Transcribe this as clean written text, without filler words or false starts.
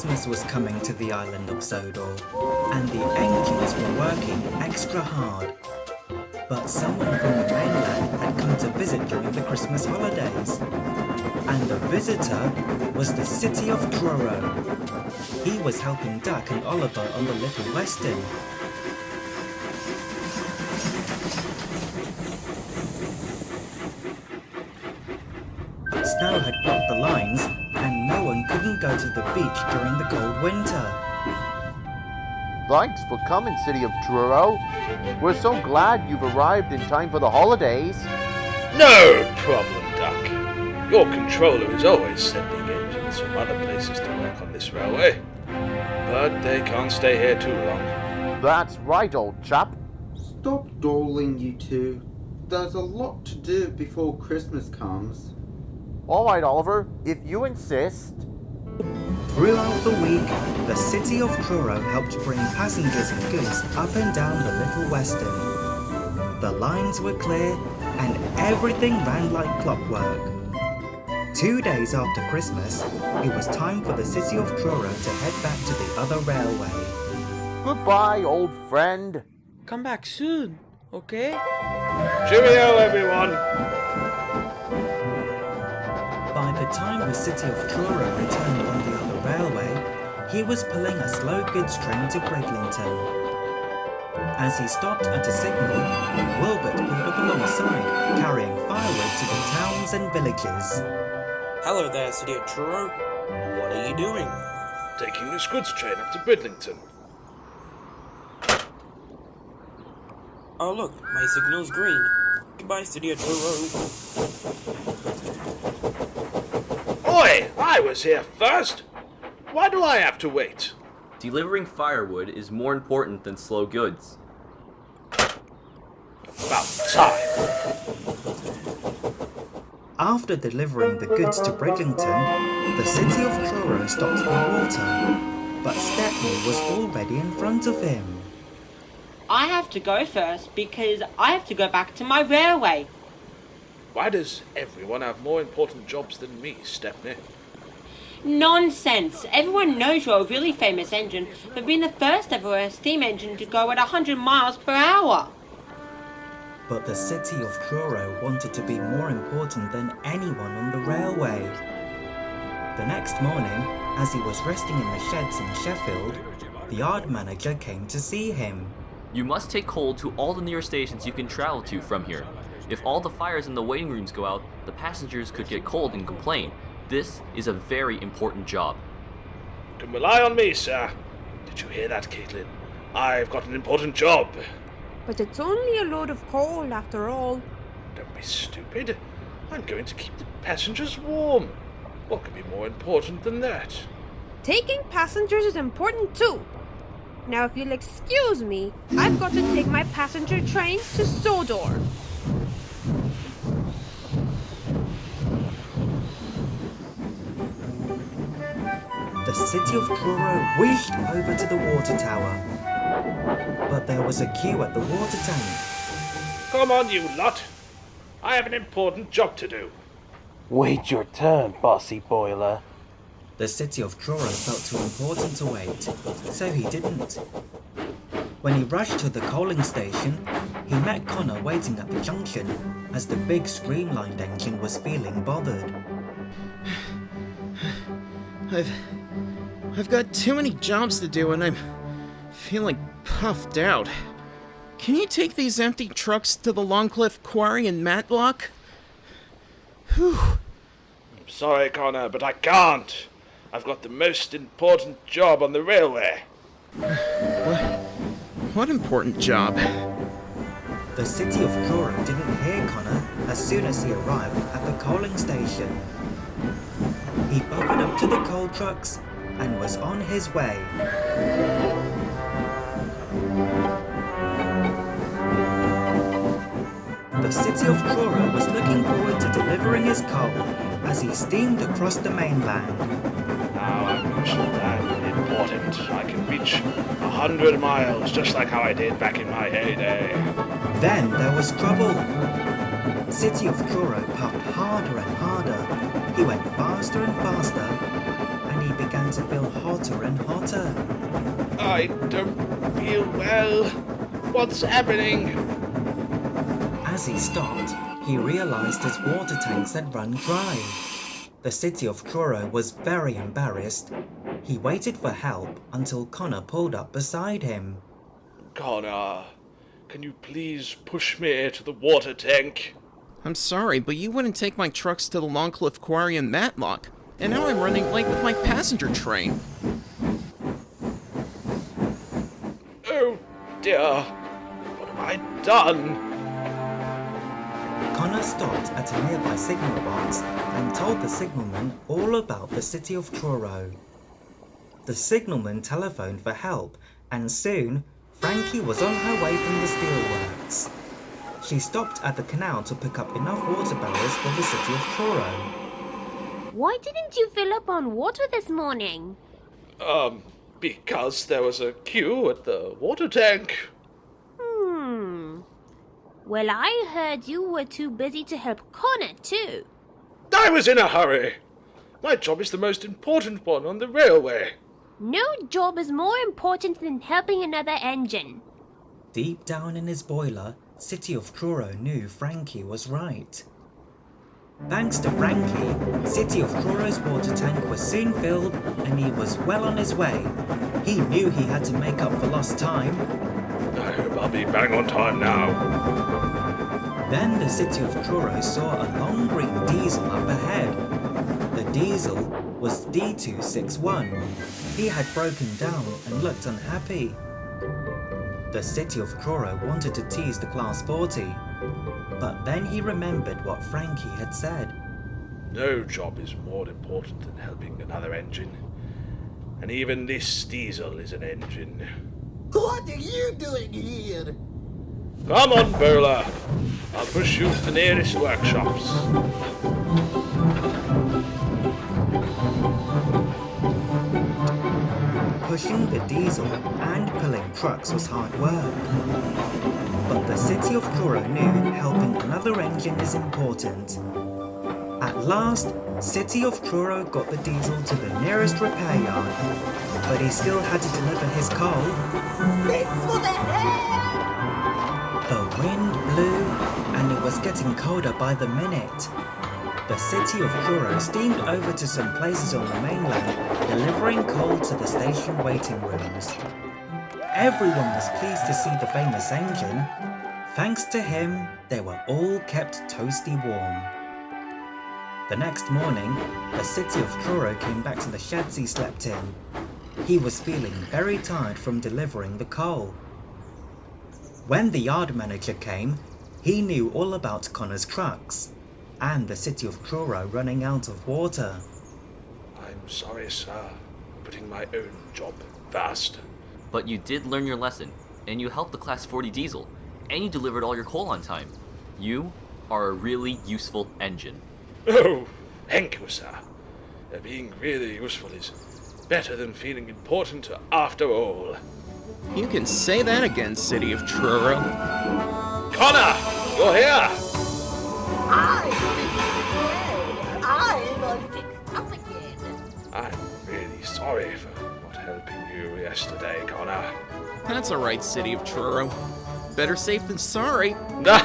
Christmas was coming to the island of Sodor, and the engines were working extra hard. But someone from the mainland had come to visit during the Christmas holidays. And the visitor was the City of Truro. He was helping Duck and Oliver on the Little Western. Snow had blocked the lines, and no one couldn't go to the beach during the cold winter. Thanks for coming, City of Truro. We're so glad you've arrived in time for the holidays. No problem, Duck. Your controller is always sending engines from other places to work on this railway. But they can't stay here too long. That's right, old chap. Stop dawdling, you two. There's a lot to do before Christmas comes. All right, Oliver, if you insist. Throughout the week, the City of Truro helped bring passengers and goods up and down the Little Western. The lines were clear, and everything ran like clockwork. 2 days after Christmas, it was time for the City of Truro to head back to the other railway. Goodbye, old friend. Come back soon, okay? Cheerio, everyone! By the time the City of Truro returned on the other railway, he was pulling a slow goods train to Bridlington. As he stopped at a signal, Wilbert pulled up alongside, carrying firewood to the towns and villages. Hello there, City of Truro. What are you doing? Taking this goods train up to Bridlington. Oh look, my signal's green. Goodbye, City of Truro. Oi! I was here first! Why do I have to wait? Delivering firewood is more important than slow goods. About time. After delivering the goods to Bridlington, the City of Truro stopped for water, but Stepney was already in front of him. I have to go first because I have to go back to my railway. Why does everyone have more important jobs than me, Stepney? Nonsense! Everyone knows you're a really famous engine for being the first ever steam engine to go at 100 miles per hour. But the City of Truro wanted to be more important than anyone on the railway. The next morning, as he was resting in the sheds in Sheffield, the yard manager came to see him. You must take coal to all the nearest stations you can travel to from here. If all the fires in the waiting rooms go out, the passengers could get cold and complain. This is a very important job. You can rely on me, sir. Did you hear that, Caitlin? I've got an important job. But it's only a load of coal after all. Don't be stupid. I'm going to keep the passengers warm. What could be more important than that? Taking passengers is important too. Now if you'll excuse me, I've got to take my passenger train to Sodor. The City of Truro wheeled over to the water tower. But there was a queue at the water tank. Come on, you lot. I have an important job to do. Wait your turn, bossy boiler. The City of Truro felt too important to wait, so he didn't. When he rushed to the coaling station, he met Connor waiting at the junction as the big streamlined engine was feeling bothered. I've got too many jobs to do and I'm feeling puffed out. Can you take these empty trucks to the Longcliffe Quarry in Matlock? Whew. I'm sorry, Connor, but I can't. I've got the most important job on the railway. What important job? The City of Truro didn't hear Connor as soon as he arrived at the coaling station. He buffered up to the coal trucks and was on his way. The City of Truro was looking forward to delivering his coal as he steamed across the mainland. Now I'm important. I can reach 100 miles just like how I did back in my heyday. Then there was trouble. City of Truro puffed harder and harder. He went faster and faster, and he began to feel hotter and hotter. I don't feel well. What's happening? As he stopped, he realized his water tanks had run dry. The city of Truro was very embarrassed. He waited for help until Connor pulled up beside him. Connor, can you please push me to the water tank? I'm sorry, but you wouldn't take my trucks to the Longcliffe Quarry in Matlock. And now I'm running late with my passenger train. Oh dear, what have I done? Connor stopped at a nearby signal box and told the signalman all about the city of Truro. The signalman telephoned for help, and soon Frankie was on her way from the steelworks. She stopped at the canal to pick up enough water barrels for the city of Truro. Why didn't you fill up on water this morning? Because there was a queue at the water tank. Well, I heard you were too busy to help Connor, too. I was in a hurry. My job is the most important one on the railway. No job is more important than helping another engine. Deep down in his boiler, City of Truro knew Frankie was right. Thanks to Frankie, City of Truro's water tank was soon filled and he was well on his way. He knew he had to make up for lost time. I hope I'll be bang on time now. Then the City of Truro saw a long green diesel up ahead. The diesel was D261. He had broken down and looked unhappy. The City of Truro wanted to tease the Class 40, but then he remembered what Frankie had said. No job is more important than helping another engine. And even this diesel is an engine. What are you doing here? Come on, Bowler. I'll push you to the nearest workshops. Pushing the diesel and pulling trucks was hard work. But the City of Truro knew helping another engine is important. At last, City of Truro got the diesel to the nearest repair yard, but he still had to deliver his coal. The wind blew, and it was getting colder by the minute. The City of Truro steamed over to some places on the mainland, delivering coal to the station waiting rooms. Everyone was pleased to see the famous engine. Thanks to him, they were all kept toasty warm. The next morning, the City of Truro came back to the sheds he slept in. He was feeling very tired from delivering the coal. When the yard manager came, he knew all about Connor's trucks and the City of Truro running out of water. I'm sorry, sir. Putting my own job first. But you did learn your lesson, and you helped the Class 40 diesel, and you delivered all your coal on time. You are a really useful engine. Oh, thank you, sir. Being really useful is better than feeling important after all. You can say that again, City of Truro. Connor, you're here! I'm all fixed up again. I'm really sorry for not helping you yesterday, Connor. That's alright, City of Truro. Better safe than sorry. No.